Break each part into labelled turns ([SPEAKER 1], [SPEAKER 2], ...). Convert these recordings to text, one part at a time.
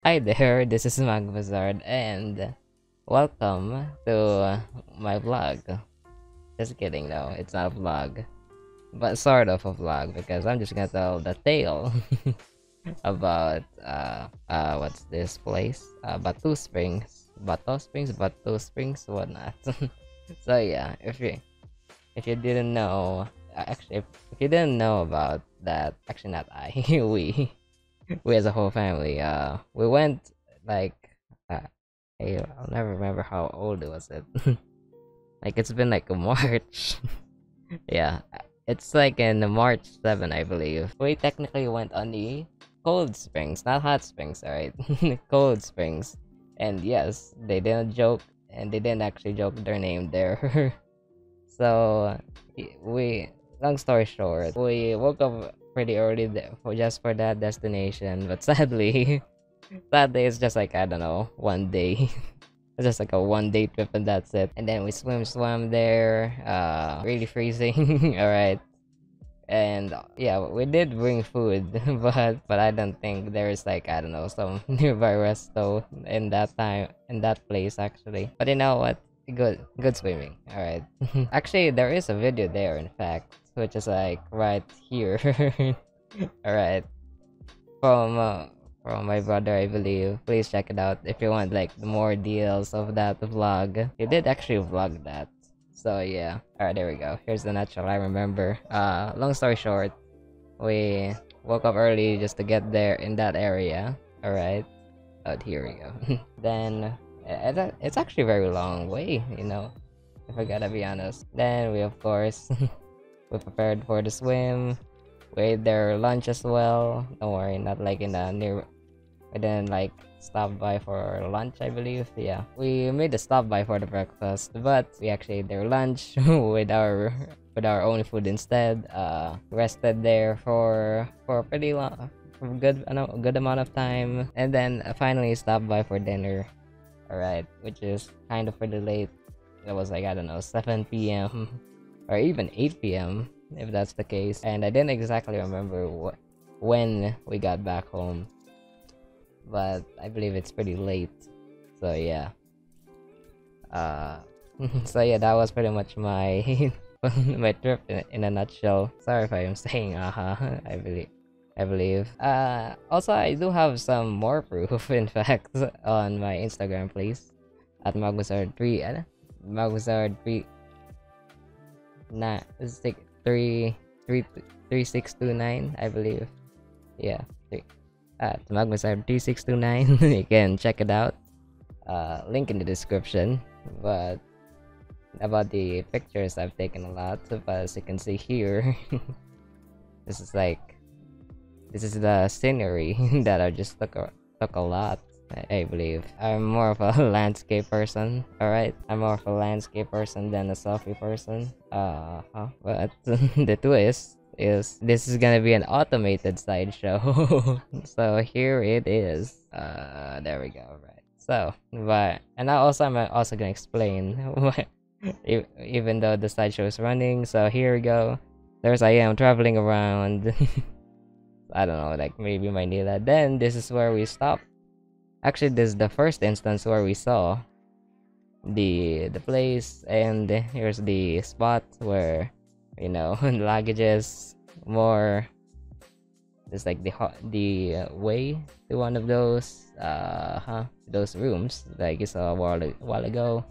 [SPEAKER 1] Hi there, this is Magmozard, and welcome to my vlog. Just kidding, no, it's not a vlog, but sort of a vlog because I'm just gonna tell the tale about what's this place? Batu Springs, whatnot. So yeah, if you didn't know, if you didn't know about that, actually not I, we as a whole family, we went like, uh, I'll never remember how old it was. It like it's been like a March. Yeah, it's like in the March 7, I believe. We technically went on the cold springs, not hot springs, alright? Cold springs. And yes, they didn't joke, and they didn't actually joke their name there. So, we, long story short, we woke up pretty early for just for that destination, but sadly, it's just like, I don't know, one day. It's just like a 1 day trip and that's it. And then we swam there, really freezing. All right. And yeah, we did bring food, but I don't think there's like, I don't know, some nearby resto in that place actually. But you know what? Good swimming. All right. Actually, there is a video there, in fact, which is like right here. All right, from from my brother, I believe. Please check it out if you want like more deals of that vlog. He did actually vlog that. So yeah. Alright, there we go. Here's the nutshell I remember. Long story short, we woke up early just to get there in that area. Alright. Oh, here we go. Then it's actually a very long way, if I gotta be honest. Then we of course we prepared for the swim. We ate their lunch as well. Don't worry, not like in the near. We didn't like stop by for lunch, I believe. Yeah, we made a stop by for the breakfast, but we actually ate their lunch with our own food instead. Rested there for a pretty long, for good amount of time, and then finally stopped by for dinner. All right, which is kind of pretty late. It was like, I don't know, 7 p.m. or even 8 p.m. if that's the case. And I didn't exactly remember when we got back home, but I believe it's pretty late. So yeah. So yeah, that was pretty much my my trip in a nutshell. Sorry if I'm saying I believe. Also, I do have some more proof, in fact, on my Instagram, please, at Magmozard3, Magmozard3 six three three 3629, I believe. Yeah, at Magmozard 3629. You can check it out. Link in the description. But about the pictures, I've taken a lot, but as you can see here, this is the scenery that I just took a lot. I believe I'm more of a landscape person. All right, I'm more of a landscape person than a selfie person. But the twist is this is gonna be an automated slideshow. So here it is. There we go. Right. So, I'm also gonna explain what, even though the slideshow is running. So here we go. There's I am traveling around. I don't know, like maybe Manila. Then this is where we stop. Actually, this is the first instance where we saw the place, and here's the spot where the luggages more. It's like the way to one of those rooms like you saw a while ago.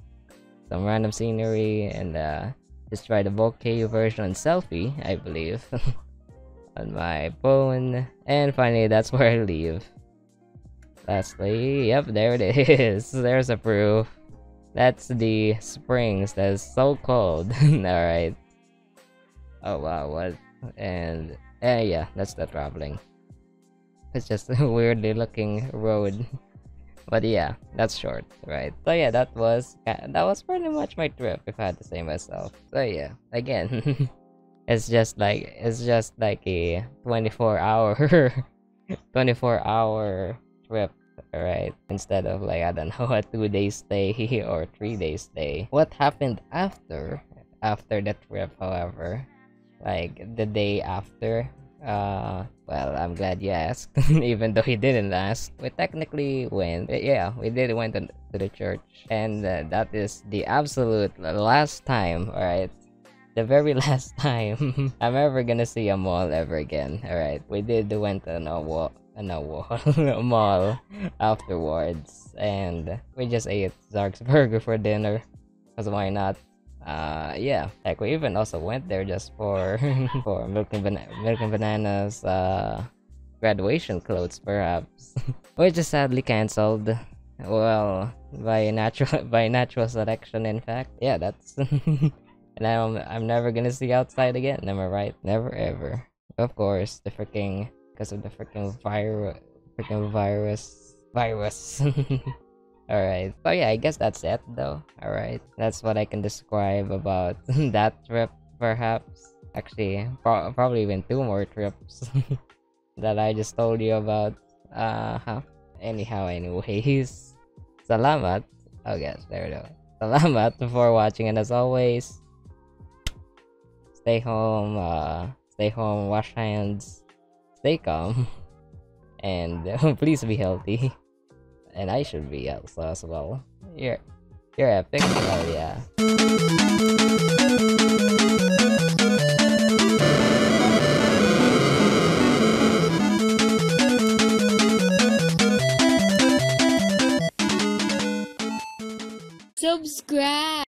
[SPEAKER 1] Some random scenery, and just try the bokeh version selfie, I believe, on my phone. And finally, that's where I leave. Lastly, yep, there it is. There's a proof. That's the springs. That's so cold. All right. Oh wow, what? And yeah, that's the traveling. It's just a weirdly looking road. But yeah, that's short, right? So yeah, that was pretty much my trip, if I had to say myself. So yeah, again, it's just like a 24-hour 24-hour trip, right? Instead of like, I don't know, a 2-day stay or 3-day stay. What happened after the trip, however, like the day after, Well, I'm glad you asked, even though he didn't ask. We technically went. Yeah, we did went to the church, and that is the absolute last time. All right, the very last time I'm ever gonna see a mall ever again. All right, we did went on a mall afterwards, and we just ate Zark's burger for dinner. Cause why not? Yeah, like we even also went there just for for milk and bananas graduation clothes perhaps, which is sadly cancelled. Well, by natural by natural selection, in fact. Yeah, that's and I'm never gonna see outside again. Am I right? Never ever. Of course, the freaking because of the freaking virus. Alright. So yeah, I guess that's it though. Alright. That's what I can describe about that trip, perhaps. Actually, probably even two more trips that I just told you about. Anyhow, anyways. Salamat. Oh gosh, there we go. Salamat for watching, and as always, stay home, wash hands, stay calm, and please be healthy. And I should be also as well. You're epic. Oh yeah.
[SPEAKER 2] Subscribe.